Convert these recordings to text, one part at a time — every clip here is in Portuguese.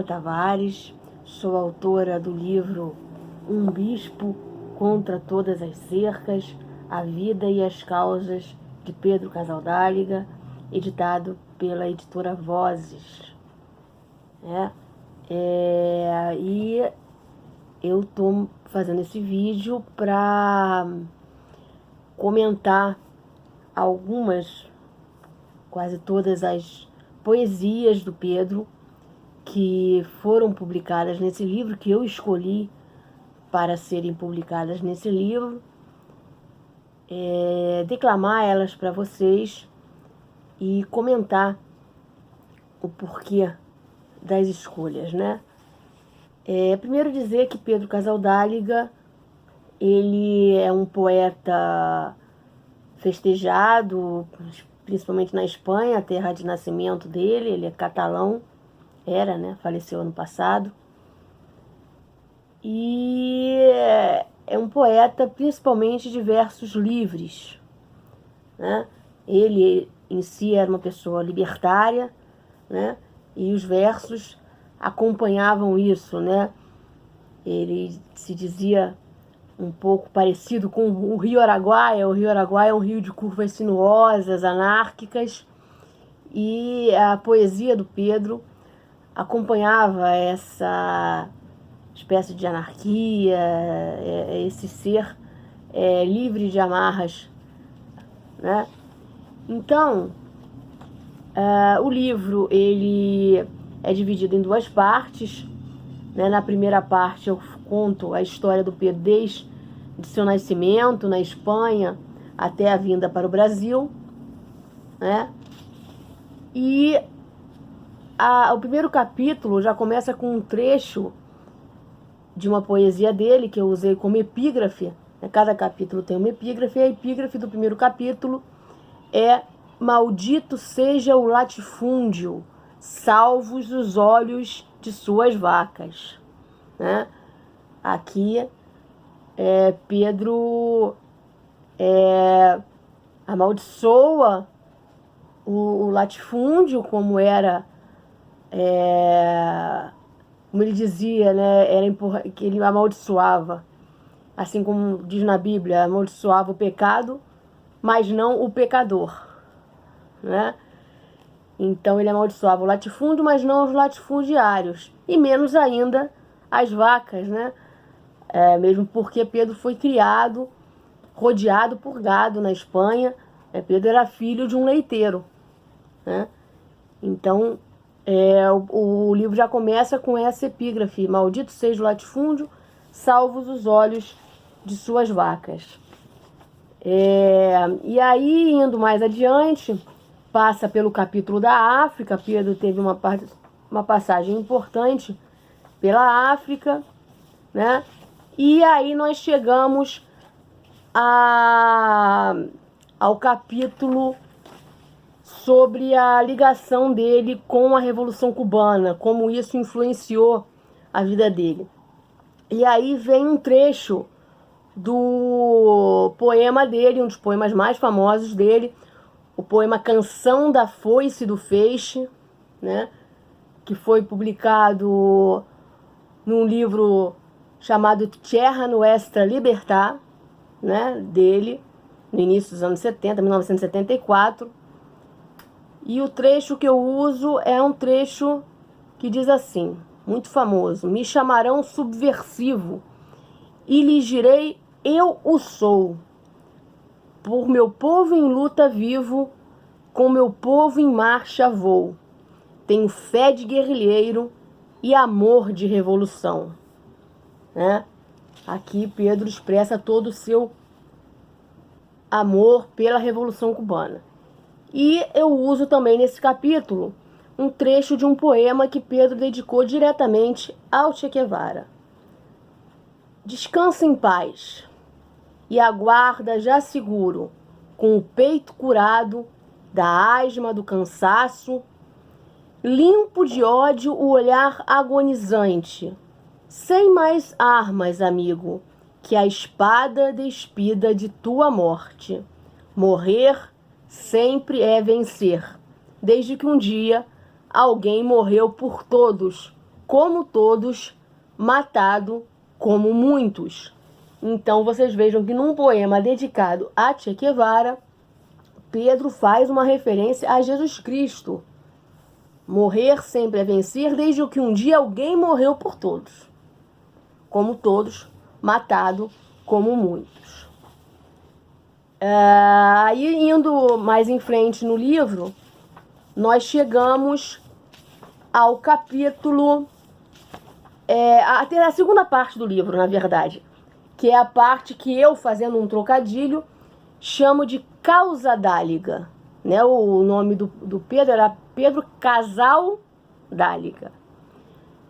Adriana Tavares, sou autora do livro Um Bispo contra Todas as Cercas, A Vida e as Causas, de Pedro Casaldáliga, editado pela editora Vozes. E eu estou fazendo esse vídeo para comentar quase todas as poesias do Pedro que foram publicadas nesse livro, que eu escolhi para serem publicadas nesse livro, declamar elas para vocês e comentar o porquê das escolhas, né? Primeiro dizer que Pedro Casaldáliga, ele é um poeta festejado, principalmente na Espanha, a terra de nascimento dele. Ele é catalão, faleceu ano passado. E é um poeta principalmente de versos livres, né? Ele em si era uma pessoa libertária, né? E os versos acompanhavam isso, né? Ele se dizia um pouco parecido com o Rio Araguaia. O Rio Araguaia é um rio de curvas sinuosas, anárquicas, e a poesia do Pedro acompanhava essa espécie de anarquia, esse ser livre de amarras, né? Então, o livro ele é dividido em duas partes, né? Na primeira parte eu conto a história do Pedro desde seu nascimento na Espanha até a vinda para o Brasil, né? E o primeiro capítulo já começa com um trecho de uma poesia dele que eu usei como epígrafe. Cada capítulo tem uma epígrafe, e a epígrafe do primeiro capítulo é: maldito seja o latifúndio, salvos os olhos de suas vacas, né? Aqui Pedro amaldiçoa o latifúndio, como era, como ele dizia, né? Que ele amaldiçoava, assim como diz na Bíblia, amaldiçoava o pecado, mas não o pecador, né? Então ele amaldiçoava o latifúndio, mas não os latifundiários, e menos ainda as vacas, né? Mesmo porque Pedro foi criado, rodeado por gado na Espanha. Pedro era filho de um leiteiro, né? Então o livro já começa com essa epígrafe: maldito seja o latifúndio, salvos os olhos de suas vacas. E aí, indo mais adiante, passa pelo capítulo da África. Pedro teve uma passagem importante pela África, né? E aí nós chegamos ao capítulo sobre a ligação dele com a Revolução Cubana, como isso influenciou a vida dele. E aí vem um trecho do poema dele, um dos poemas mais famosos dele, o poema Canção da Foice e do Feixe, né? Que foi publicado num livro chamado Tierra Nuestra Libertad, né? Dele, no início dos anos 70, 1974. E o trecho que eu uso é um trecho que diz assim, muito famoso: me chamarão subversivo e lhes direi eu o sou. Por meu povo em luta vivo, com meu povo em marcha vou. Tenho fé de guerrilheiro e amor de revolução, né? Aqui Pedro expressa todo o seu amor pela Revolução Cubana. E eu uso também nesse capítulo um trecho de um poema que Pedro dedicou diretamente ao Che Guevara. Descansa em paz e aguarda já seguro, com o peito curado da asma, do cansaço, limpo de ódio o olhar agonizante, sem mais armas, amigo, que a espada despida de tua morte. Morrer sempre é vencer, desde que um dia alguém morreu por todos, como todos, matado como muitos. Então vocês vejam que num poema dedicado a Che Guevara, Pedro faz uma referência a Jesus Cristo. Morrer sempre é vencer, desde que um dia alguém morreu por todos. Como todos, matado como muitos. Aí, indo mais em frente no livro, nós chegamos ao capítulo... até a segunda parte do livro, na verdade, que é a parte que eu, fazendo um trocadilho, chamo de causa dáliga. Né? O nome do Pedro era Pedro Casal Dáliga.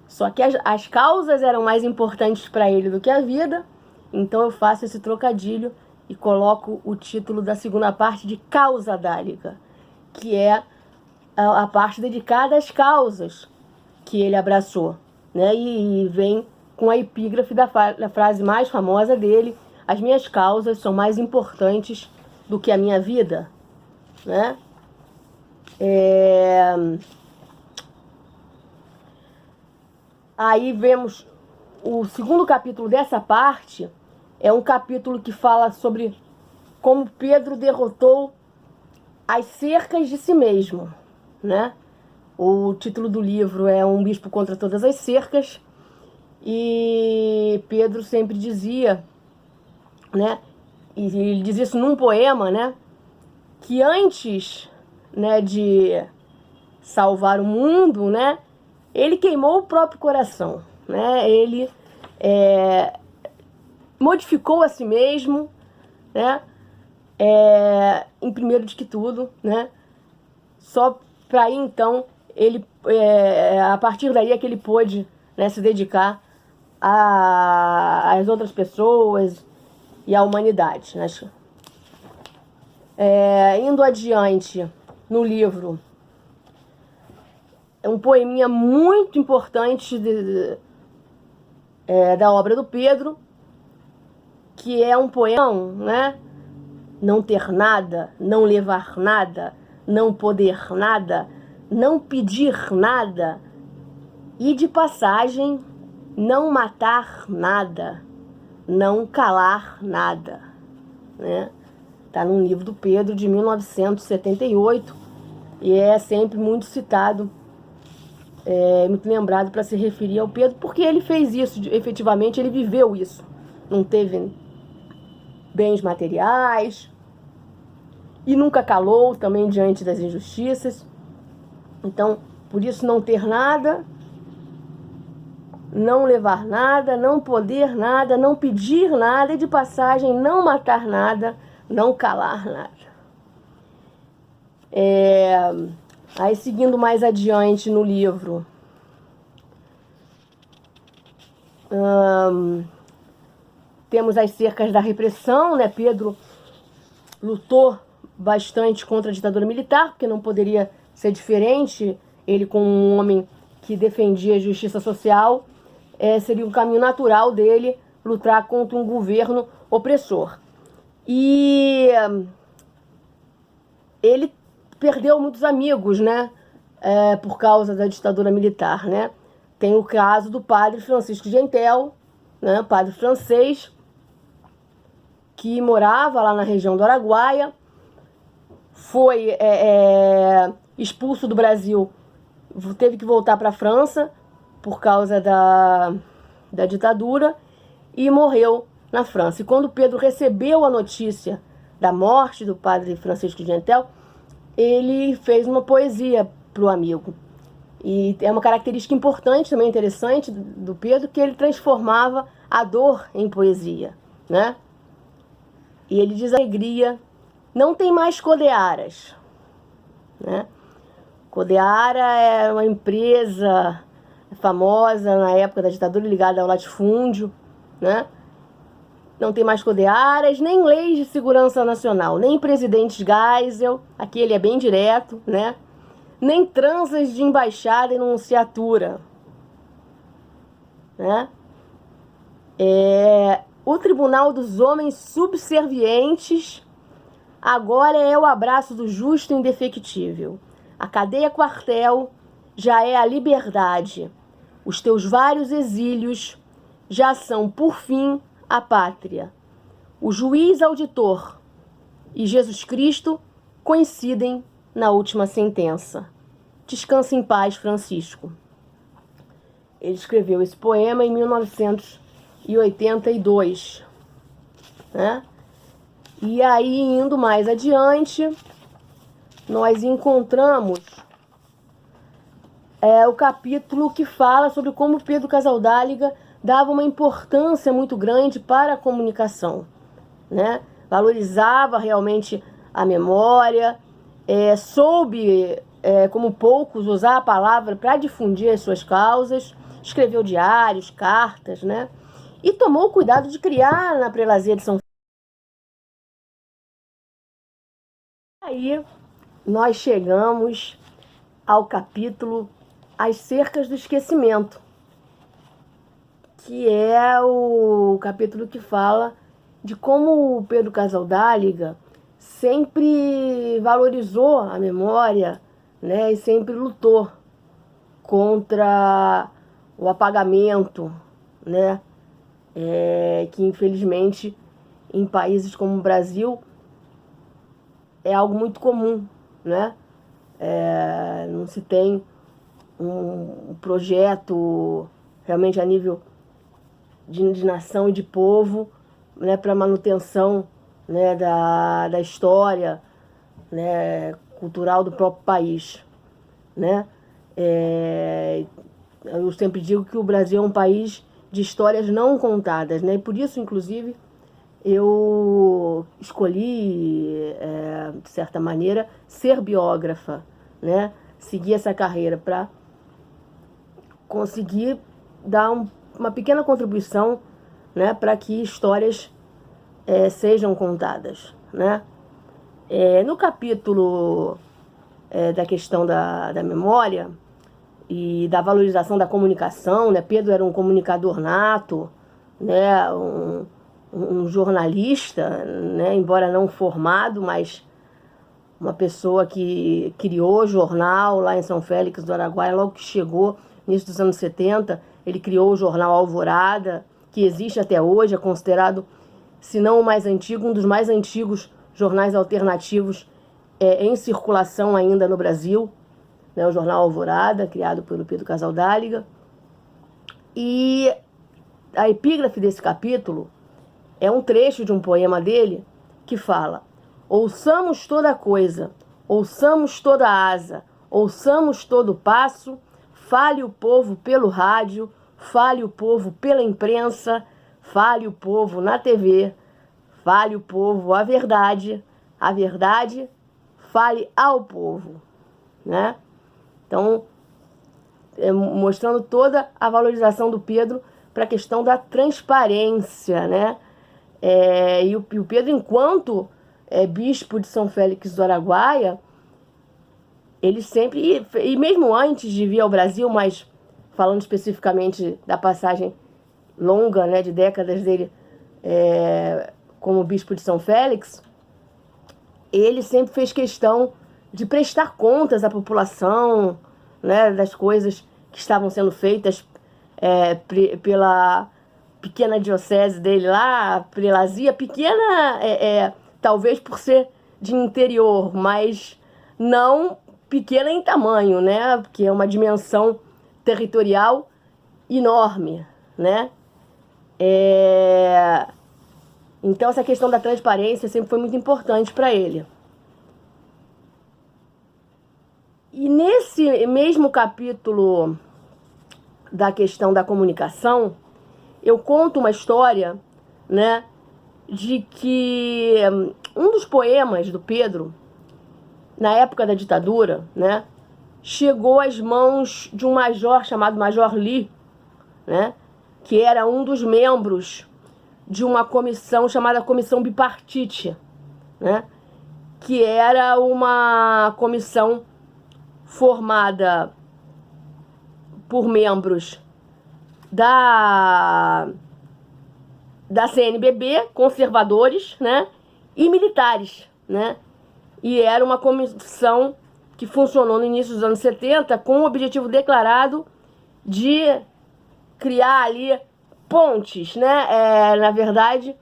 Só que as causas eram mais importantes para ele do que a vida, então eu faço esse trocadilho e coloco o título da segunda parte de causa dáliga, que é a parte dedicada às causas que ele abraçou, né? E vem com a epígrafe da frase mais famosa dele: as minhas causas são mais importantes do que a minha vida, né? Aí vemos o segundo capítulo dessa parte, é um capítulo que fala sobre como Pedro derrotou as cercas de si mesmo, né? O título do livro é Um Bispo contra Todas as Cercas, e Pedro sempre dizia, né? E ele diz isso num poema, né? Que antes, né, de salvar o mundo, né, ele queimou o próprio coração, né? Ele modificou a si mesmo, né? Em primeiro de que tudo, né? Só para aí então ele, a partir daí é que ele pôde, né, se dedicar às outras pessoas e à humanidade, né? Indo adiante no livro, é um poeminha muito importante da obra do Pedro, que é um poema, né? Não ter nada, não levar nada, não poder nada, não pedir nada, e de passagem, não matar nada, não calar nada, né? Está num livro do Pedro de 1978 e é sempre muito citado, muito lembrado para se referir ao Pedro, porque ele fez isso, efetivamente ele viveu isso. Não teve bens materiais e nunca calou também diante das injustiças. Então, por isso, não ter nada, não levar nada, não poder nada, não pedir nada, e de passagem, não matar nada, não calar nada. Aí, seguindo mais adiante no livro, temos as cercas da repressão, né? Pedro lutou bastante contra a ditadura militar, porque não poderia ser diferente. Ele, como um homem que defendia a justiça social, seria um caminho natural dele lutar contra um governo opressor. E ele perdeu muitos amigos, né? Por causa da ditadura militar, né? Tem o caso do padre Francisco Gentel, né? Padre francês, que morava lá na região do Araguaia, foi expulso do Brasil, teve que voltar para a França por causa da ditadura e morreu na França. E quando Pedro recebeu a notícia da morte do padre Francisco Gentel, ele fez uma poesia para o amigo. E é uma característica importante, também interessante, do Pedro, que ele transformava a dor em poesia, né? E ele diz: a alegria não tem mais Codearas, né? Codeara é uma empresa famosa na época da ditadura, ligada ao latifúndio, né? Não tem mais Codearas, nem leis de segurança nacional, nem presidentes Geisel, aqui ele é bem direto, né? Nem transas de embaixada e nunciatura, né? O tribunal dos homens subservientes agora é o abraço do justo indefectível. A cadeia quartel já é a liberdade. Os teus vários exílios já são, por fim, a pátria. O juiz auditor e Jesus Cristo coincidem na última sentença. Descansa em paz, Francisco. Ele escreveu esse poema em 1982, né? E aí, indo mais adiante, nós encontramos o capítulo que fala sobre como Pedro Casaldáliga dava uma importância muito grande para a comunicação, né? Valorizava realmente a memória, soube, como poucos, usar a palavra para difundir as suas causas, escreveu diários, cartas, né? E tomou o cuidado de criar na prelazia de São Aí nós chegamos ao capítulo As Cercas do Esquecimento, que é o capítulo que fala de como o Pedro Casaldáliga sempre valorizou a memória, né, e sempre lutou contra o apagamento, né, que infelizmente em países como o Brasil é algo muito comum, né? Não se tem um projeto realmente a nível de nação e de povo, né, para manutenção, né, da história, né, cultural do próprio país, né? Eu sempre digo que o Brasil é um país de histórias não contadas, né? E por isso, inclusive, eu escolhi, de certa maneira, ser biógrafa, né? Seguir essa carreira para conseguir dar uma pequena contribuição, né, para que histórias sejam contadas, né? No capítulo da questão da memória e da valorização da comunicação, né? Pedro era um comunicador nato, né? Um jornalista, né? Embora não formado, mas uma pessoa que criou jornal lá em São Félix do Araguaia, logo que chegou, início dos anos 70, ele criou o jornal Alvorada, que existe até hoje, é considerado, se não o mais antigo, um dos mais antigos jornais alternativos em circulação ainda no Brasil, né? O jornal Alvorada, criado pelo Pedro Casaldáliga. E a epígrafe desse capítulo é um trecho de um poema dele que fala: ouçamos toda coisa, ouçamos toda asa, ouçamos todo passo, fale o povo pelo rádio, fale o povo pela imprensa, fale o povo na TV, fale o povo a verdade fale ao povo, né? Então, mostrando toda a valorização do Pedro para a questão da transparência, né? E o Pedro, enquanto bispo de São Félix do Araguaia, ele sempre, e mesmo antes de vir ao Brasil, mas falando especificamente da passagem longa, né, de décadas dele como bispo de São Félix, ele sempre fez questão de prestar contas à população, né, das coisas que estavam sendo feitas pela pequena diocese dele lá, prelazia, pequena talvez por ser de interior, mas não pequena em tamanho, né, porque é uma dimensão territorial enorme, né. Então essa questão da transparência sempre foi muito importante para ele. E nesse mesmo capítulo da questão da comunicação, eu conto uma história, né, de que um dos poemas do Pedro, na época da ditadura, né, chegou às mãos de um major chamado Major Lee, né, que era um dos membros de uma comissão chamada Comissão Bipartite, né, que era uma comissão formada por membros da CNBB, conservadores, né, e militares, né, e era uma comissão que funcionou no início dos anos 70 com o objetivo declarado de criar ali pontes, né? Na verdade,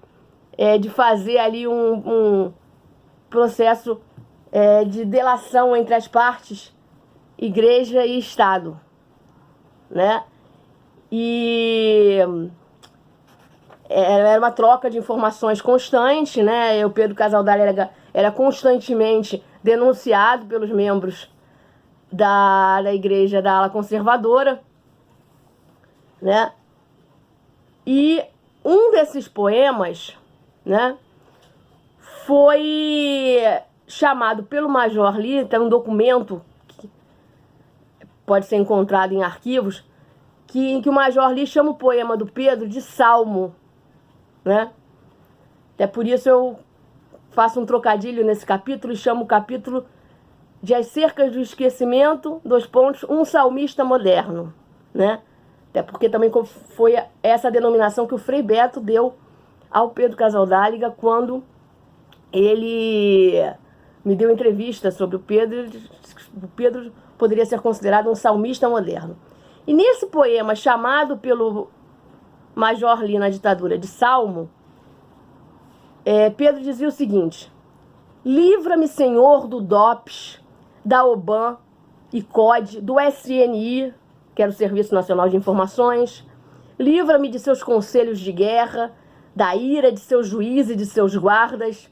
de fazer ali um processo de delação entre as partes, igreja e Estado, né? E era uma troca de informações constante, né? O Pedro Casaldáliga era constantemente denunciado pelos membros da igreja da ala conservadora, né? E um desses poemas, né, foi chamado pelo Major Lee, tem um documento que pode ser encontrado em arquivos, em que o Major Lee chama o poema do Pedro de salmo, né? Até por isso eu faço um trocadilho nesse capítulo e chamo o capítulo de As Cercas do Esquecimento, um salmista moderno, né? Até porque também foi essa denominação que o Frei Beto deu ao Pedro Casaldáliga quando ele me deu entrevista sobre o Pedro. O Pedro poderia ser considerado um salmista moderno. E nesse poema, chamado pelo Major Lee na ditadura de Salmo, Pedro dizia o seguinte: livra-me, Senhor, do DOPS, da OBAN e COD, do SNI, que era o Serviço Nacional de Informações, livra-me de seus conselhos de guerra, da ira de seus juízes e de seus guardas.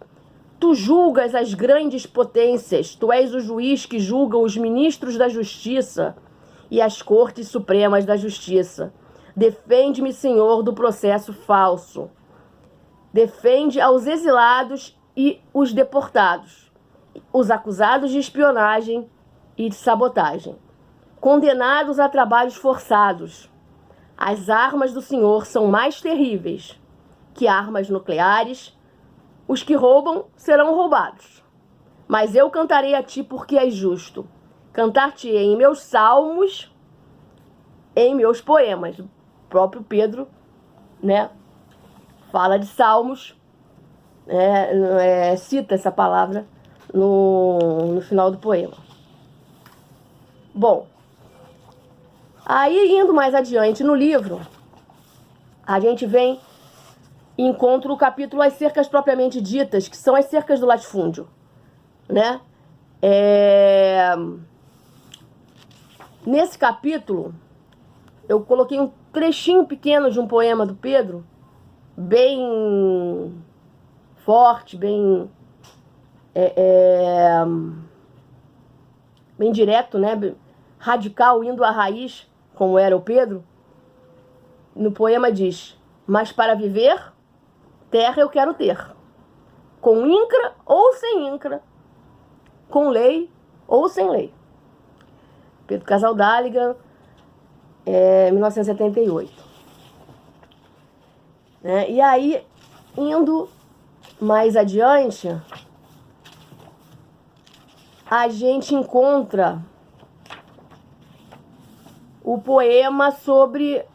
Tu julgas as grandes potências, tu és o juiz que julga os ministros da justiça e as cortes supremas da justiça. Defende-me, Senhor, do processo falso. Defende aos exilados e os deportados, os acusados de espionagem e de sabotagem, condenados a trabalhos forçados. As armas do Senhor são mais terríveis que armas nucleares. Os que roubam serão roubados. Mas eu cantarei a ti porque és justo. Cantar-te-ei em meus salmos, em meus poemas. O próprio Pedro, né, fala de salmos, cita essa palavra no final do poema. Bom, aí indo mais adiante no livro, a gente vem e encontra o capítulo As Cercas Propriamente Ditas, que são as cercas do latifúndio, né? Nesse capítulo, eu coloquei um trechinho pequeno de um poema do Pedro, bem forte, bem direto, né? Radical, indo à raiz, como era o Pedro. No poema diz: mas para viver, terra eu quero ter, com INCRA ou sem INCRA, com lei ou sem lei. Pedro Casaldáliga, 1978. E aí, indo mais adiante, a gente encontra o poema sobre...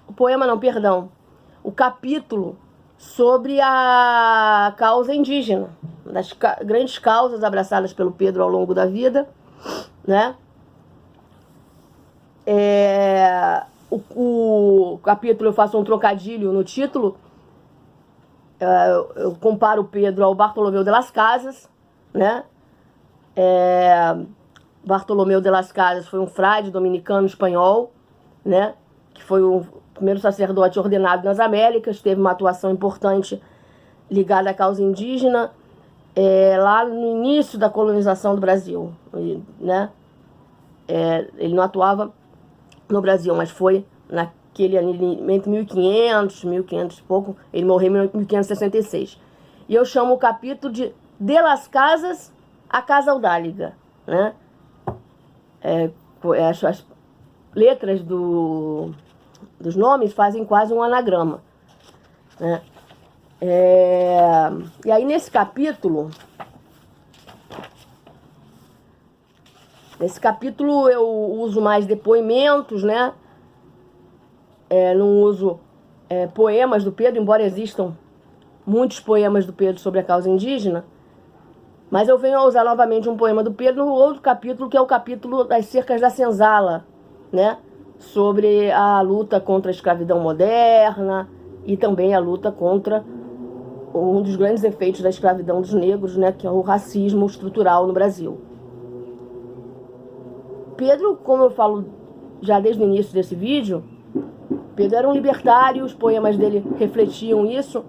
o capítulo sobre a causa indígena, das grandes causas abraçadas pelo Pedro ao longo da vida, né? O capítulo, eu faço um trocadilho no título, eu comparo o Pedro ao Bartolomeu de las Casas, né? Bartolomeu de las Casas foi um frade dominicano espanhol, né? Que foi o primeiro sacerdote ordenado nas Américas, teve uma atuação importante ligada à causa indígena, lá no início da colonização do Brasil, né? Ele não atuava no Brasil, mas foi naquele ano, entre 1500 e pouco, ele morreu em 1566. E eu chamo o capítulo de las Casas a Casaldáliga, né? As letras dos nomes fazem quase um anagrama, né? E aí nesse capítulo eu uso mais depoimentos, né? Não uso poemas do Pedro, embora existam muitos poemas do Pedro sobre a causa indígena, mas eu venho a usar novamente um poema do Pedro no outro capítulo, que é o capítulo das cercas da senzala, né? sobre a luta contra a escravidão moderna e também a luta contra um dos grandes efeitos da escravidão dos negros, né, que é o racismo estrutural no Brasil. Pedro, como eu falo já desde o início desse vídeo, Pedro era um libertário, os poemas dele refletiam isso,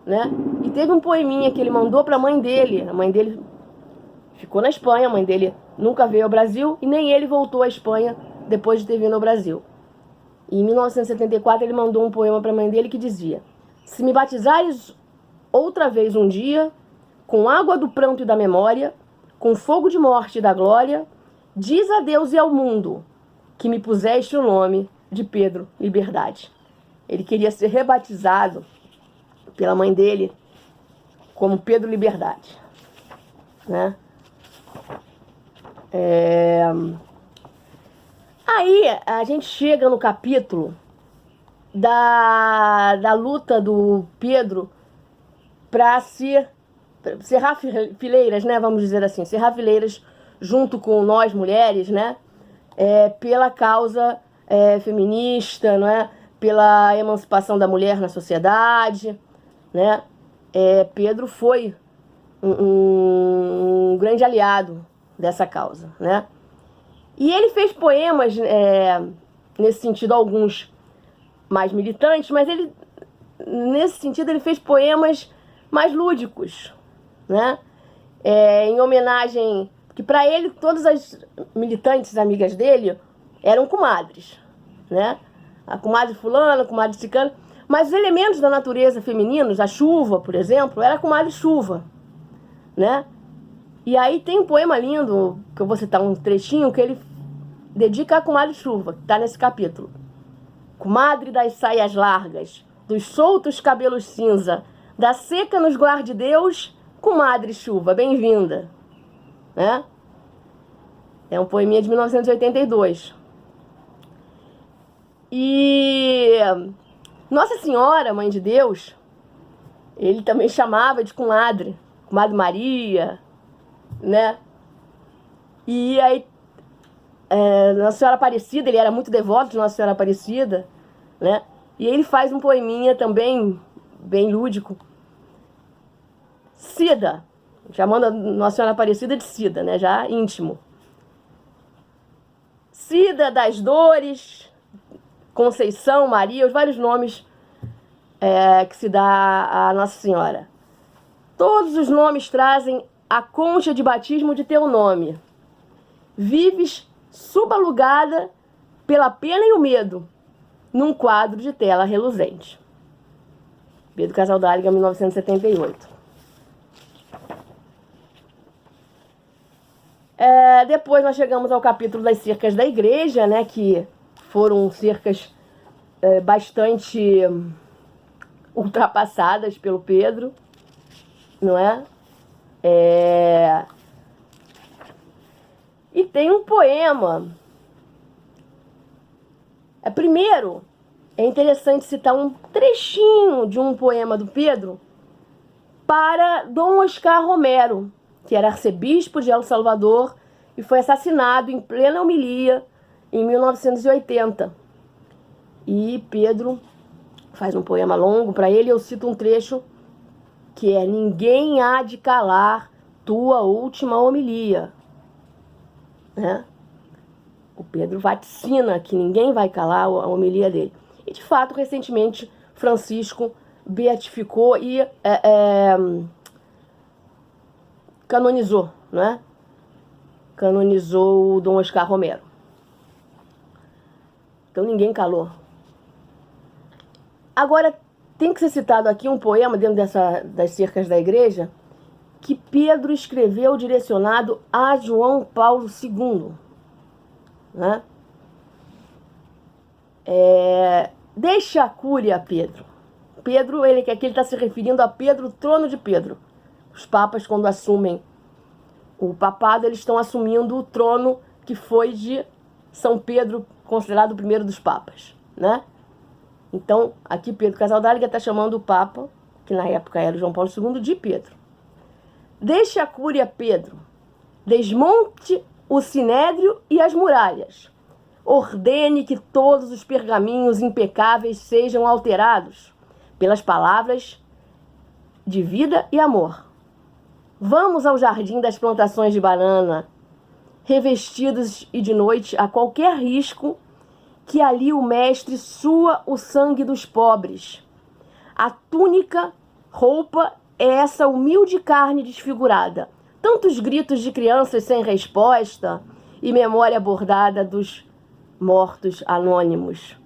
né? E teve um poeminha que ele mandou para a mãe dele ficou na Espanha, a mãe dele nunca veio ao Brasil e nem ele voltou à Espanha depois de ter vindo ao Brasil. E em 1974 ele mandou um poema para a mãe dele que dizia: se me batizares outra vez um dia, com água do pranto e da memória, com fogo de morte e da glória, diz a Deus e ao mundo que me puseste o nome de Pedro Liberdade. Ele queria ser rebatizado pela mãe dele como Pedro Liberdade, né? Aí a gente chega no capítulo da luta do Pedro para cerrar fileiras, né? Vamos dizer assim, cerrar fileiras junto com nós mulheres, né? Pela causa feminista, não é? Pela emancipação da mulher na sociedade, né? Pedro foi um grande aliado dessa causa, né? E ele fez poemas nesse sentido, alguns mais militantes, mas ele, nesse sentido, ele fez poemas mais lúdicos, né? Em homenagem, que para ele todas as militantes amigas dele eram comadres, né? A comadre fulana, a comadre ciclana, mas os elementos da natureza femininos, a chuva, por exemplo, era a comadre chuva, né? E aí tem um poema lindo, que eu vou citar um trechinho, que ele dedica à comadre chuva, que está nesse capítulo. Comadre das saias largas, dos soltos cabelos cinza, da seca nos guarde Deus, comadre chuva, bem-vinda, né? É um poeminha de 1982. E Nossa Senhora, Mãe de Deus, ele também chamava de comadre, comadre Maria, né? E aí, Nossa Senhora Aparecida, ele era muito devoto de Nossa Senhora Aparecida, né? E ele faz um poeminha também bem lúdico. Cida, chamando a Nossa Senhora Aparecida de Cida, né? Já íntimo. Cida das Dores, Conceição, Maria, os vários nomes que se dá a Nossa Senhora. Todos os nomes trazem a concha de batismo de teu nome. Vives subalugada pela pena e o medo, num quadro de tela reluzente. Pedro Casaldáliga, 1978. Depois nós chegamos ao capítulo das cercas da igreja, né, que foram cercas bastante ultrapassadas pelo Pedro, não é? E tem um poema. Primeiro, é interessante citar um trechinho de um poema do Pedro para Dom Oscar Romero, que era arcebispo de El Salvador e foi assassinado em plena homilia em 1980. E Pedro faz um poema longo para ele. Eu cito um trecho que é: ninguém há de calar tua última homilia, né? O Pedro vaticina que ninguém vai calar a homilia dele. E de fato, recentemente, Francisco beatificou e canonizou, né? Canonizou o Dom Oscar Romero. Então ninguém calou. Agora, tem que ser citado aqui um poema dentro das cercas da igreja que Pedro escreveu direcionado a João Paulo II, né? Deixa a cúria, Pedro. Pedro, aqui ele está se referindo a Pedro, trono de Pedro. Os papas, quando assumem o papado, eles estão assumindo o trono que foi de São Pedro, considerado o primeiro dos papas, né? Então, aqui Pedro Casaldáliga está chamando o Papa, que na época era João Paulo II, de Pedro. Deixa a cúria, Pedro. Desmonte o sinédrio e as muralhas. ordene que todos os pergaminhos impecáveis sejam alterados pelas palavras de vida e amor. Vamos ao jardim das plantações de banana, revestidos e de noite a qualquer risco, que ali o mestre sua o sangue dos pobres. A túnica, roupa, é essa humilde carne desfigurada. Tantos gritos de crianças sem resposta e memória bordada dos mortos anônimos.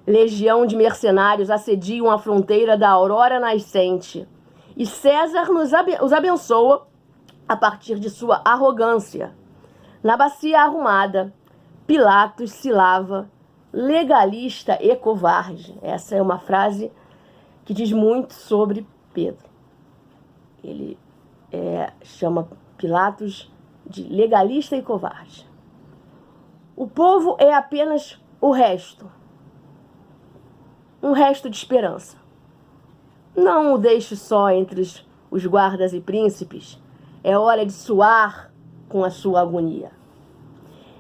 Legião de mercenários assediam a fronteira da aurora nascente. E César os abençoa a partir de sua arrogância. Na bacia arrumada, Pilatos se lava, legalista e covarde. Essa é uma frase que diz muito sobre Pedro. Ele chama Pilatos de legalista e covarde. O povo é apenas o resto. Um resto de esperança. Não o deixe só entre os guardas e príncipes. É hora de suar com a sua agonia.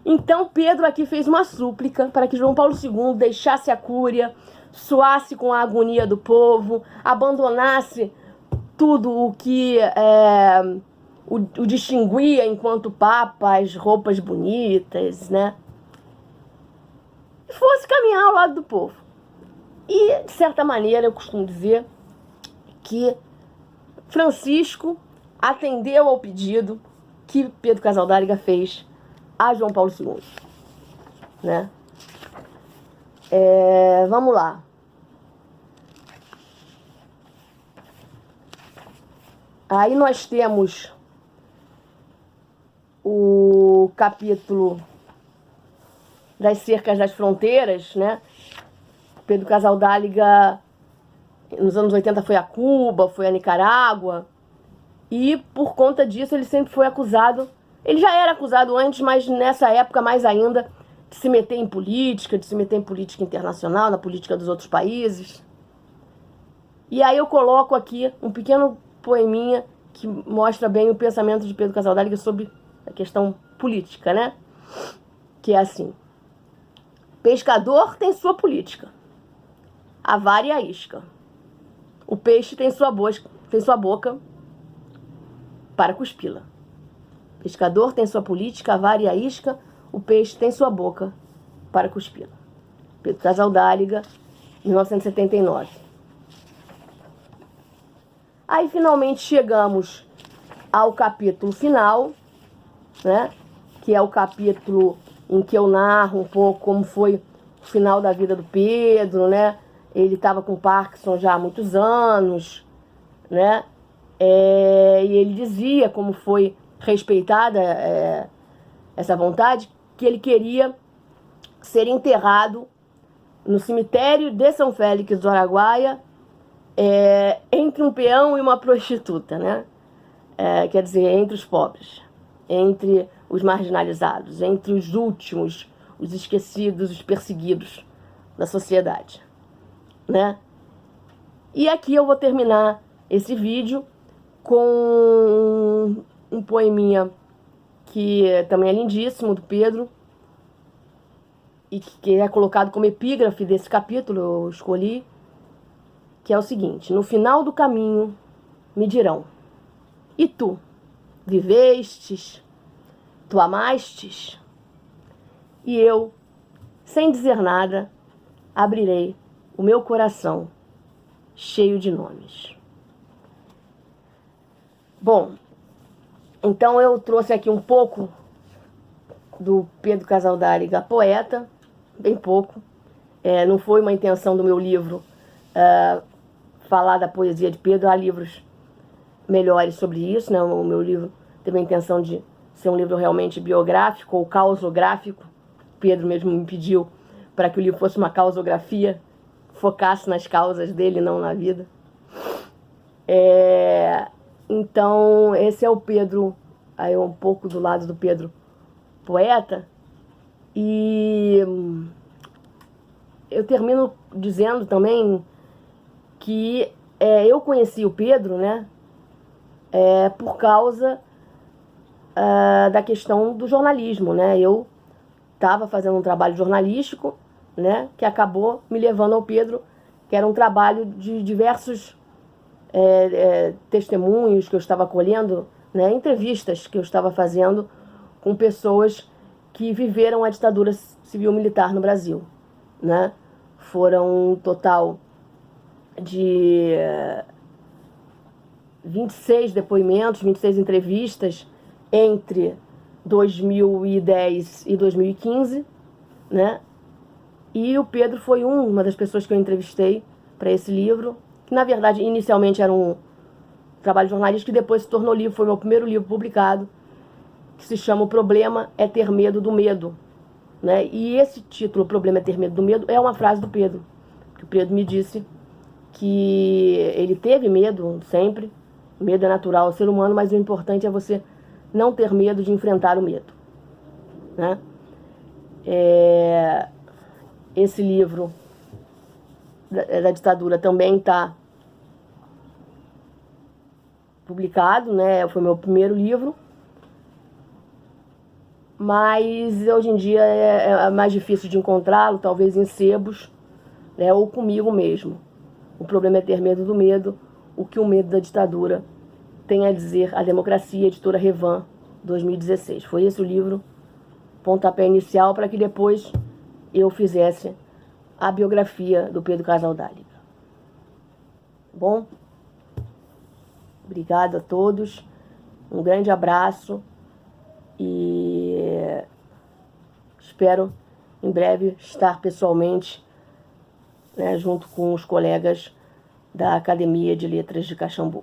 Então Pedro aqui fez uma súplica para que João Paulo II deixasse a cúria, suasse com a agonia do povo, abandonasse tudo o que o distinguia enquanto papa, as roupas bonitas, né? E fosse caminhar ao lado do povo. E, de certa maneira, eu costumo dizer que Francisco atendeu ao pedido que Pedro Casaldáliga fez a João Paulo II, né? Vamos lá. Aí nós temos o capítulo das cercas das fronteiras, né? Pedro Casaldáliga, nos anos 80, foi a Cuba, foi a Nicarágua, e por conta disso ele sempre foi acusado. Ele já era acusado antes, mas nessa época mais ainda, de se meter em política, internacional, na política dos outros países. E aí eu coloco aqui um pequeno poeminha que mostra bem o pensamento de Pedro Casaldáliga sobre a questão política, né? Que é assim: pescador tem sua política, a vara e a isca. O peixe tem sua boca para cuspi-la. Pescador tem sua política, a vara e a isca. O peixe tem sua boca para cuspi-la. Pedro Casaldáliga, 1979. Aí finalmente chegamos ao capítulo final, né? Que é o capítulo em que eu narro um pouco como foi o final da vida do Pedro, né? Ele estava com Parkinson já há muitos anos, né? E ele dizia como foi respeitada essa vontade, que ele queria ser enterrado no cemitério de São Félix do Araguaia, entre um peão e uma prostituta, né? Quer dizer, entre os pobres, entre os marginalizados, entre os últimos, os esquecidos, os perseguidos da sociedade, né? E aqui eu vou terminar esse vídeo com um poeminha que também é lindíssimo, do Pedro, e que é colocado como epígrafe desse capítulo, eu escolhi, que é o seguinte: no final do caminho me dirão: e tu, vivestes, tu amastes? E eu, sem dizer nada, abrirei o meu coração cheio de nomes. Bom, então eu trouxe aqui um pouco do Pedro Casaldáliga, poeta, bem pouco. Não foi uma intenção do meu livro falar da poesia de Pedro. Há livros melhores sobre isso, né? O meu livro teve a intenção de ser um livro realmente biográfico ou causográfico. Pedro mesmo me pediu para que o livro fosse uma causografia, focasse nas causas dele, não na vida. Então, esse é o Pedro, aí um pouco do lado do Pedro poeta. E eu termino dizendo também que eu conheci o Pedro, né, por causa da questão do jornalismo, né? Eu estava fazendo um trabalho jornalístico, né, que acabou me levando ao Pedro, que era um trabalho de diversos testemunhos que eu estava colhendo, né, entrevistas que eu estava fazendo com pessoas que viveram a ditadura civil-militar no Brasil, né? Foram um total de 26 depoimentos, 26 entrevistas entre 2010 e 2015, né? E o Pedro foi uma das pessoas que eu entrevistei para esse livro, que na verdade inicialmente era um trabalho jornalístico que depois se tornou livro, foi meu primeiro livro publicado, que se chama O Problema é Ter Medo do Medo, né? E esse título, O Problema é Ter Medo do Medo, é uma frase do Pedro, que o Pedro me disse que ele teve medo sempre, medo é natural ao ser humano, mas o importante é você não ter medo de enfrentar o medo, né? Esse livro da ditadura também está publicado, né? Foi meu primeiro livro, mas hoje em dia é mais difícil de encontrá-lo, talvez em sebos, né? Ou comigo mesmo. O Problema é Ter Medo do Medo, o que o medo da ditadura tem a dizer à democracia, editora Revan, 2016. Foi esse o livro, pontapé inicial, para que depois eu fizesse a biografia do Pedro Casaldáliga. Bom, obrigado a todos, um grande abraço e espero em breve estar pessoalmente, né, junto com os colegas da Academia de Letras de Caxambu.